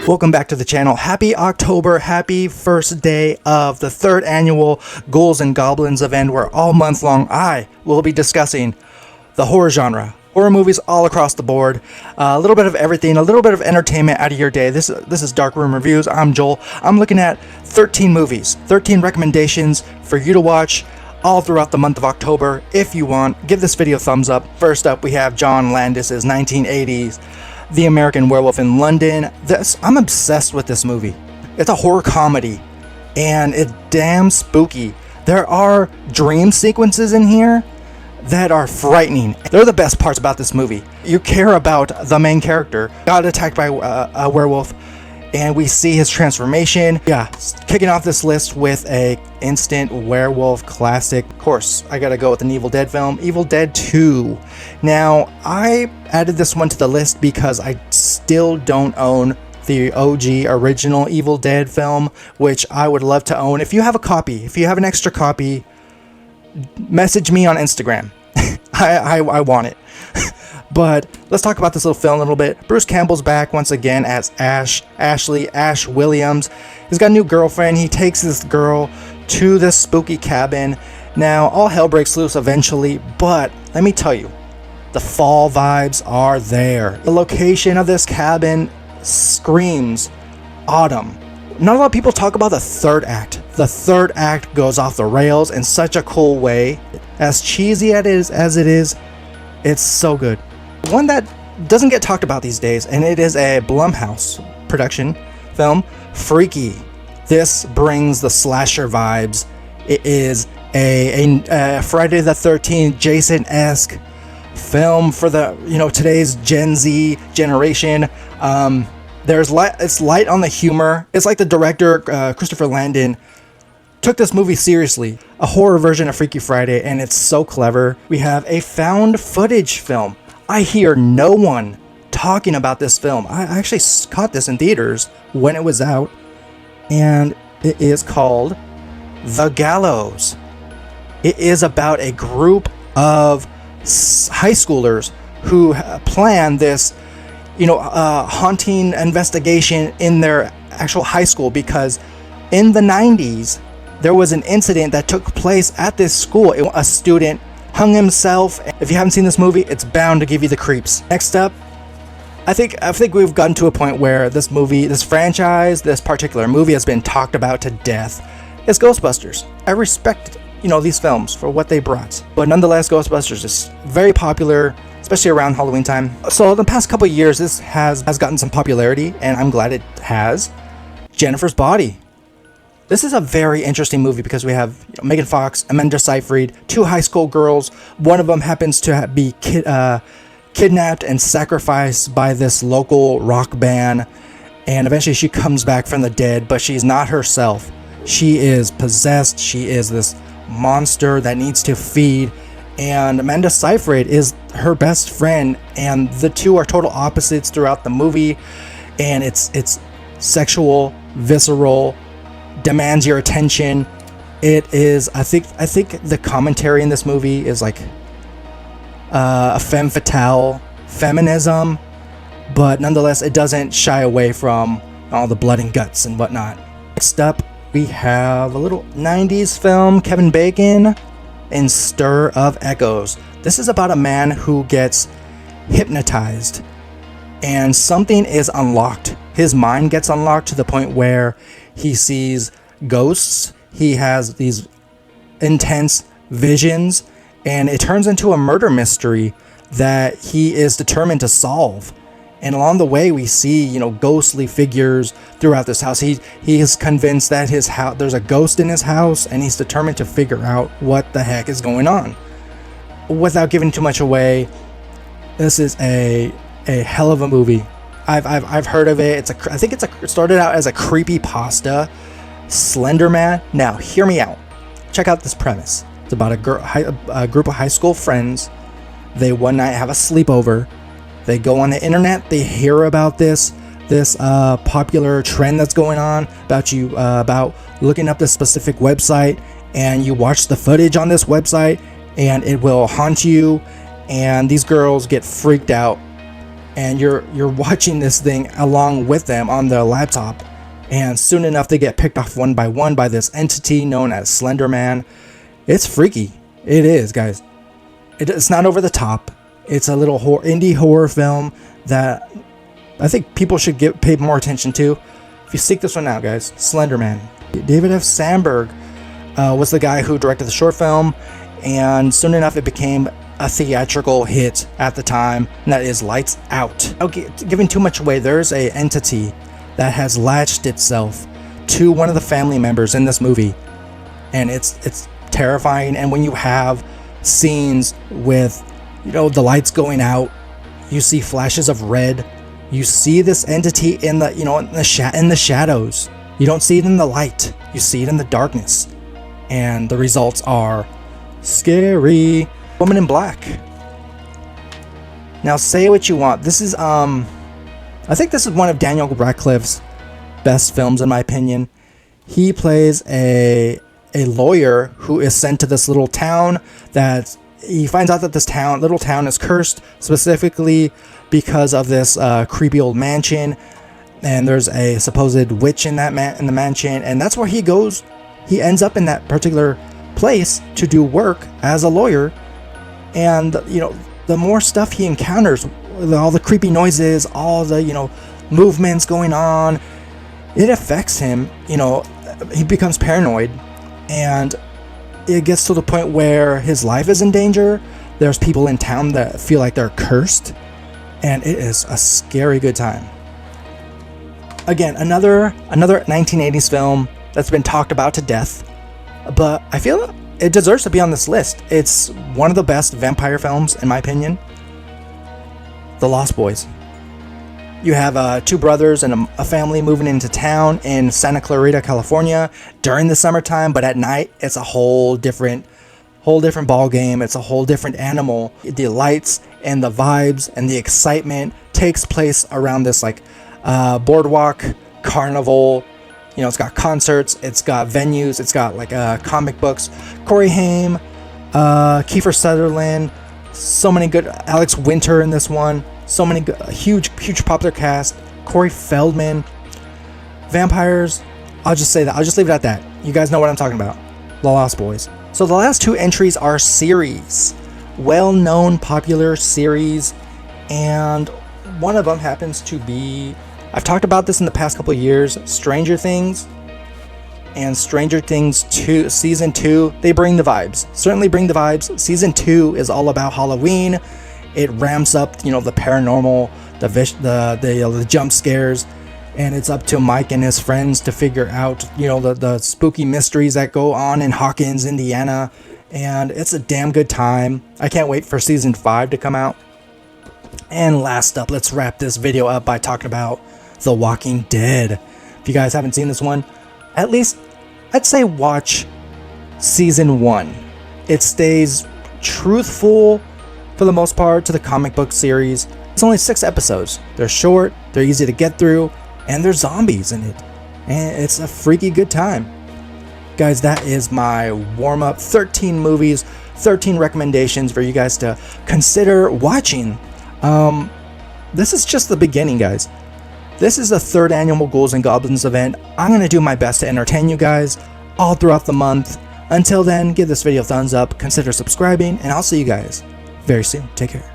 Welcome back to the channel. Happy October, happy first day of the third annual Ghouls and Goblins event, where all month long I will be discussing the horror genre. Horror movies all across the board, a little bit of everything, a little bit of entertainment out of your day. This is Dark Room Reviews. I'm Joel. I'm looking at 13 movies, 13 recommendations for you to watch all throughout the month of October. If you want, give this video a thumbs up. First up, we have John Landis's 1980s The American Werewolf in London. I'm obsessed with this movie. It's a horror comedy, and it's damn spooky. There are dream sequences in here that are frightening. They're the best parts about this movie. You care about the main character, got attacked by a werewolf, and we see his transformation. Yeah, kicking off this list with a instant werewolf classic. Of course, I gotta go with an Evil Dead film, Evil Dead 2. Now, I added this one to the list because I still don't own the OG original Evil Dead film, which I would love to own. If you have a copy, if you have an extra copy, message me on Instagram. I want it. But let's talk about this little film a little bit. Bruce Campbell's back once again as Ash Williams. He's got a new girlfriend. He takes this girl to this spooky cabin. Now, all hell breaks loose eventually, but let me tell you, the fall vibes are there. The location of this cabin screams autumn. Not a lot of people talk about the third act. The third act goes off the rails in such a cool way. As cheesy as it is, it's so good. One that doesn't get talked about these days, and it is a Blumhouse production film, Freaky. This brings the slasher vibes. It is a Friday the 13th Jason-esque film for the today's Gen Z generation. It's light on the humor. It's like the director Christopher Landon took this movie seriously, a horror version of Freaky Friday, and it's so clever. We have a found footage film. I hear no one talking about this film. I actually caught this in theaters when it was out, and it is called The Gallows. It is about a group of high schoolers who plan this haunting investigation in their actual high school, because in the 90s there was an incident that took place at this school. A student hung himself. If you haven't seen this movie, it's bound to give you the creeps. Next up, I think we've gotten to a point where this franchise, this particular movie has been talked about to death. It's Ghostbusters. I respect these films for what they brought, but nonetheless, Ghostbusters is very popular, especially around Halloween time. So the past couple of years, this has gotten some popularity, and I'm glad it has. Jennifer's Body. This is a very interesting movie because we have Megan Fox, Amanda Seyfried, two high school girls. One of them happens to be kidnapped and sacrificed by this local rock band, and eventually she comes back from the dead, but she's not herself. She is possessed. She is this monster that needs to feed, and Amanda Seyfried is her best friend, and the two are total opposites throughout the movie, and it's sexual, visceral, demands your attention. It is, I think the commentary in this movie is like a femme fatale feminism, but nonetheless it doesn't shy away from all the blood and guts and whatnot. Next up, we have a little 90s film, Kevin Bacon in Stir of Echoes. This is about a man who gets hypnotized and something is unlocked. His mind gets unlocked to the point where he sees ghosts. He has these intense visions, and it turns into a murder mystery that he is determined to solve. And along the way, we see, ghostly figures throughout this house. He is convinced that his house, there's a ghost in his house, and he's determined to figure out what the heck is going on. Without giving too much away, this is a hell of a movie. I've heard of it. It started out as a creepypasta, Slender Man. Now, hear me out. Check out this premise. It's about a group of high school friends. They one night have a sleepover. They go on the internet. They hear about this popular trend that's going on about looking up this specific website, and you watch the footage on this website, and it will haunt you. And these girls get freaked out and you're watching this thing along with them on their laptop, and soon enough they get picked off one by this entity known as Slender Man. It's freaky. It is, guys. It's not over the top. It's a little indie horror film that I think people should pay more attention to. If you seek this one out, guys, Slender Man. David F. Sandberg was the guy who directed the short film, and soon enough it became a theatrical hit at the time, and that is Lights Out. Okay, giving too much away, there's a entity that has latched itself to one of the family members in this movie, and it's terrifying. And when you have scenes with, you know, the lights going out, you see flashes of red, you see this entity in the, you know, in the shadows. You don't see it in the light, you see it in the darkness, and the results are scary. Woman in Black. Now, say what you want. This is I think this is one of Daniel Radcliffe's best films, in my opinion. He plays a lawyer who is sent to this little town that he finds out that this little town is cursed, specifically because of this creepy old mansion, and there's a supposed witch in the mansion, and that's where he goes. He ends up in that particular place to do work as a lawyer. And, you know, the more stuff he encounters, all the creepy noises, all the, you know, movements going on, it affects him. You know, he becomes paranoid, and it gets to the point where his life is in danger. There's people in town that feel like they're cursed, and it is a scary good time. Again, another 1980s film that's been talked about to death, but I feel it deserves to be on this list. It's one of the best vampire films, in my opinion. The Lost Boys. You have two brothers and a family moving into town in Santa Clarita, California during the summertime, but at night it's a whole different ball game. It's a whole different animal. The lights and the vibes and the excitement takes place around this like boardwalk carnival. You know, it's got concerts, it's got venues, it's got like comic books. Corey Haim, Kiefer Sutherland, so many good. Alex Winter in this one. So many good, huge popular cast. Corey Feldman. Vampires. I'll just say that. I'll just leave it at that. You guys know what I'm talking about. The Lost Boys. So the last two entries are series. Well-known, popular series, and one of them happens to be, I've talked about this in the past couple of years, Stranger Things and Stranger Things 2 Season 2. They bring the vibes. Certainly bring the vibes. Season 2 is all about Halloween. It ramps up, you know, the paranormal, the jump scares, and it's up to Mike and his friends to figure out, you know, the spooky mysteries that go on in Hawkins, Indiana, and it's a damn good time. I can't wait for Season 5 to come out. And last up, let's wrap this video up by talking about The Walking Dead. If you guys haven't seen this one, at least I'd say watch Season 1. It stays truthful for the most part to the comic book series. It's only 6 episodes. They're short, they're easy to get through, and there's zombies in it. And it's a freaky good time. Guys, that is my warm-up. 13 movies, 13 recommendations for you guys to consider watching. This is just the beginning, guys. This is the 3rd annual Ghouls and Goblins event. I'm going to do my best to entertain you guys all throughout the month. Until then, give this video a thumbs up, consider subscribing, and I'll see you guys very soon. Take care.